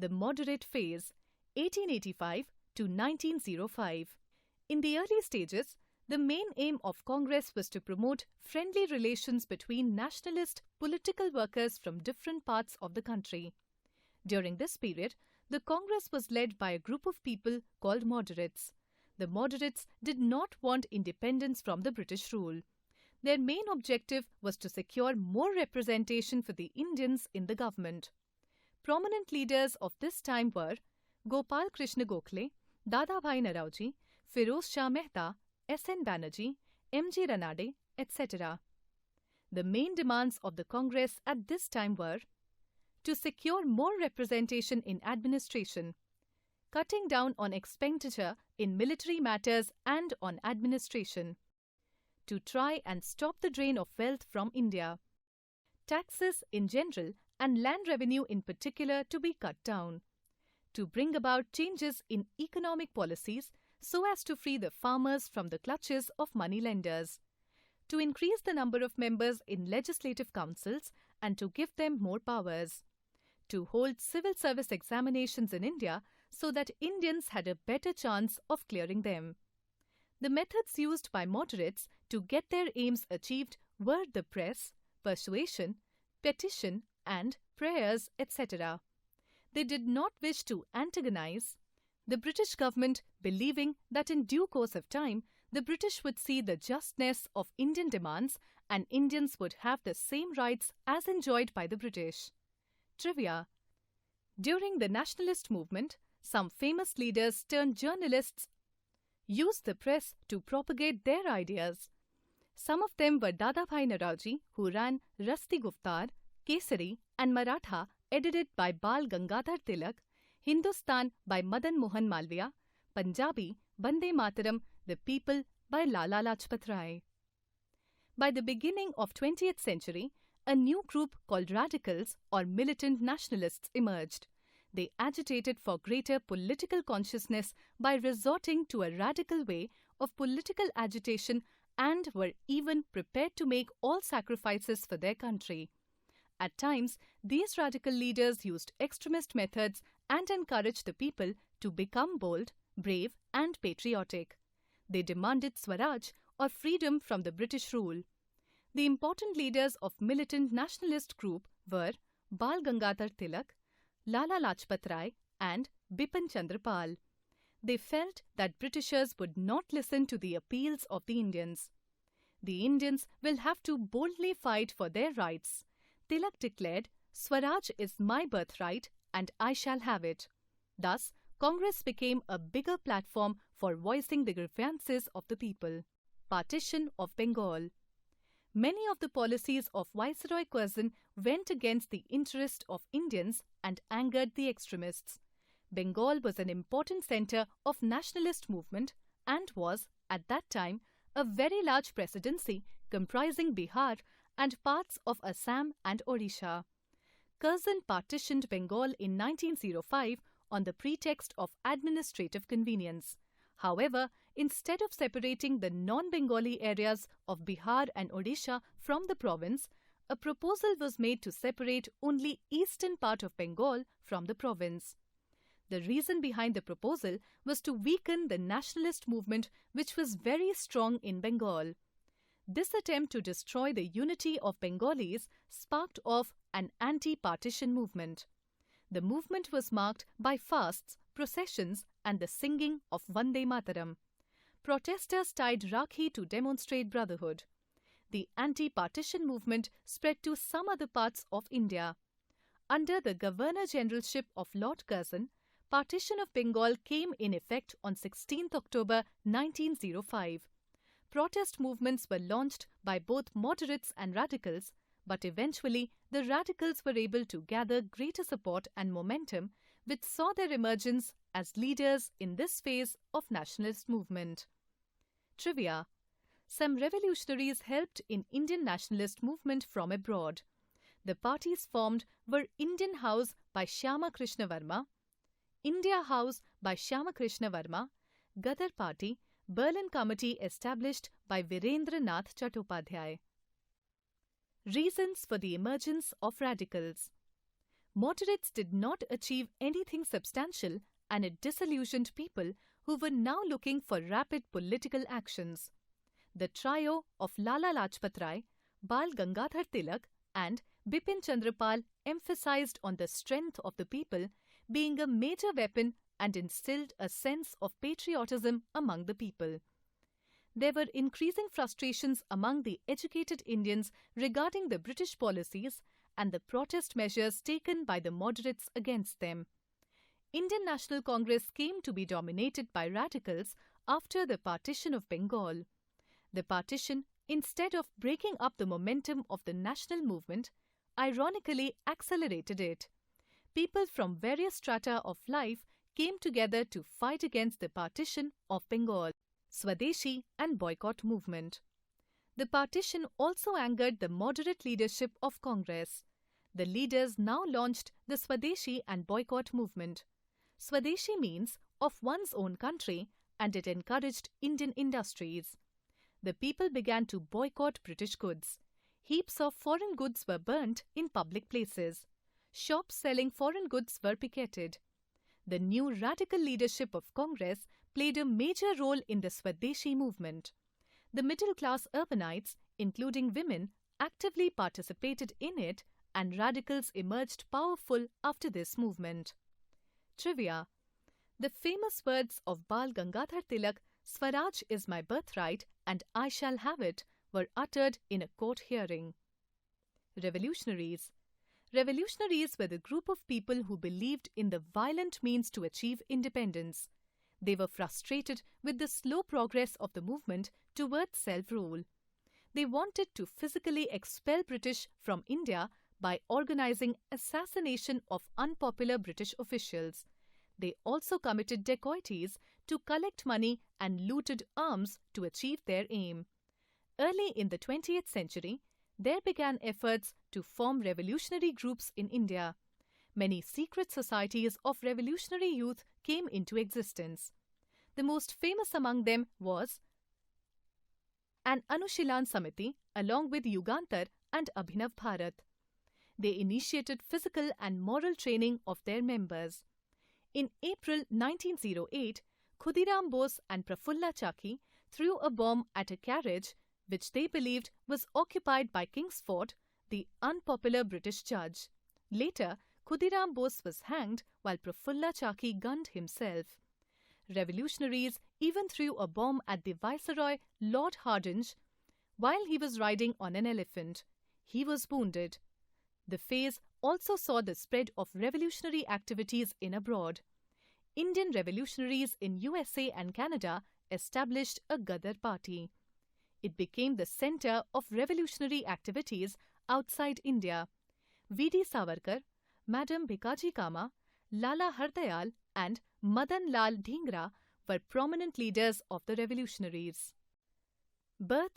the moderate phase, 1885 to 1905. In the early stages, the main aim of Congress was to promote friendly relations between nationalist political workers from different parts of the country. During this period, the Congress was led by a group of people called moderates. The moderates did not want independence from the British rule. Their main objective was to secure more representation for the Indians in the government. Prominent leaders of this time were Gopal Krishna Gokhale, Dadabhai Naoroji, Firoz Shah Mehta, S.N. Banerjee, M.G. Ranade, etc. The main demands of the Congress at this time were to secure more representation in administration, cutting down on expenditure in military matters and on administration, to try and stop the drain of wealth from India, taxes in general and land revenue in particular to be cut down, to bring about changes in economic policies so as to free the farmers from the clutches of moneylenders, to increase the number of members in legislative councils and to give them more powers, to hold civil service examinations in India so that Indians had a better chance of clearing them. The methods used by moderates to get their aims achieved were the press, persuasion, petition, and prayers, etc. They did not wish to antagonize the British government, believing that in due course of time, the British would see the justness of Indian demands and Indians would have the same rights as enjoyed by the British. Trivia: during the nationalist movement, some famous leaders turned journalists used the press to propagate their ideas. Some of them were Dadabhai Naoroji, who ran Rasti Guftar, Kesari and Maratha, edited by Bal Gangadhar Tilak, Hindustan by Madan Mohan Malviya, Punjabi, Bande Mataram, The People by Lala Lajpat Rai. By the beginning of 20th century, a new group called radicals or militant nationalists emerged. They agitated for greater political consciousness by resorting to a radical way of political agitation and were even prepared to make all sacrifices for their country. At times, these radical leaders used extremist methods and encouraged the people to become bold, brave, and patriotic. They demanded Swaraj or freedom from the British rule. The important leaders of militant nationalist group were Bal Gangadhar Tilak, Lala Lajpat Rai, and Bipin Chandra Pal. They felt that Britishers would not listen to the appeals of the Indians. The Indians will have to boldly fight for their rights. Tilak declared, "Swaraj is my birthright and I shall have it." Thus, Congress became a bigger platform for voicing the grievances of the people. Partition of Bengal. Many of the policies of Viceroy Curzon went against the interest of Indians and angered the extremists. Bengal was an important centre of nationalist movement and was, at that time, a very large presidency comprising Bihar and parts of Assam and Odisha. Curzon partitioned Bengal in 1905 on the pretext of administrative convenience. However, instead of separating the non-Bengali areas of Bihar and Odisha from the province, a proposal was made to separate only eastern part of Bengal from the province. The reason behind the proposal was to weaken the nationalist movement which was very strong in Bengal. This attempt to destroy the unity of Bengalis sparked off an anti-partition movement. The movement was marked by fasts, processions and the singing of Vande Mataram. Protesters tied Rakhi to demonstrate brotherhood. The anti-partition movement spread to some other parts of India. Under the Governor-Generalship of Lord Curzon, Partition of Bengal came in effect on 16th October 1905. Protest movements were launched by both moderates and radicals, but eventually the radicals were able to gather greater support and momentum, which saw their emergence as leaders in this phase of nationalist movement. Trivia: some revolutionaries helped in Indian nationalist movement from abroad. The parties formed were Indian House by Shyama Krishna Varma, India House by Shyama Krishna Varma, Gadar Party, Berlin Committee established by Virendra Nath Chattopadhyay. Reasons for the emergence of radicals. moderates did not achieve anything substantial, and it disillusioned people who were now looking for rapid political actions. The trio of Lala Lajpat Rai, Bal Gangadhar Tilak and Bipin Chandra Pal emphasized on the strength of the people being a major weapon and instilled a sense of patriotism among the people. There were increasing frustrations among the educated Indians regarding the British policies and the protest measures taken by the moderates against them. Indian National Congress came to be dominated by radicals after the Partition of Bengal. The partition, instead of breaking up the momentum of the national movement, ironically accelerated it. People from various strata of life came together to fight against the Partition of Bengal. Swadeshi and Boycott Movement. The partition also angered the moderate leadership of Congress. The leaders now launched the Swadeshi and Boycott Movement. Swadeshi means of one's own country, and it encouraged Indian industries. The people began to boycott British goods. Heaps of foreign goods were burnt in public places. Shops selling foreign goods were picketed. The new radical leadership of Congress played a major role in the Swadeshi movement. The middle-class urbanites, including women, actively participated in it, and radicals emerged powerful after this movement. Trivia: the famous words of Bal Gangadhar Tilak, "Swaraj is my birthright and I shall have it," were uttered in a court hearing. Revolutionaries. Revolutionaries were the group of people who believed in the violent means to achieve independence. They were frustrated with the slow progress of the movement towards self-rule. They wanted to physically expel British from India by organizing assassination of unpopular British officials. They also committed dacoities to collect money and looted arms to achieve their aim. Early in the 20th century, there began efforts to form revolutionary groups in India. Many secret societies of revolutionary youth came into existence. The most famous among them was an Anushilan Samiti along with Yugantar and Abhinav Bharat. They initiated physical and moral training of their members. In April 1908, Khudiram Bose and Prafulla Chaki threw a bomb at a carriage which they believed was occupied by Kingsford, the unpopular British judge. Later, Khudiram Bose was hanged while Prafulla Chaki gunned himself. Revolutionaries even threw a bomb at the Viceroy Lord Hardinge while he was riding on an elephant. He was wounded. The phase also saw the spread of revolutionary activities in abroad. Indian revolutionaries in USA and Canada established a Ghadar party. It became the center of revolutionary activities outside India. V.D. Savarkar, Madam Bhikaji Kama, Lala Hardayal and Madan Lal Dhingra were prominent leaders of the revolutionaries. Birth,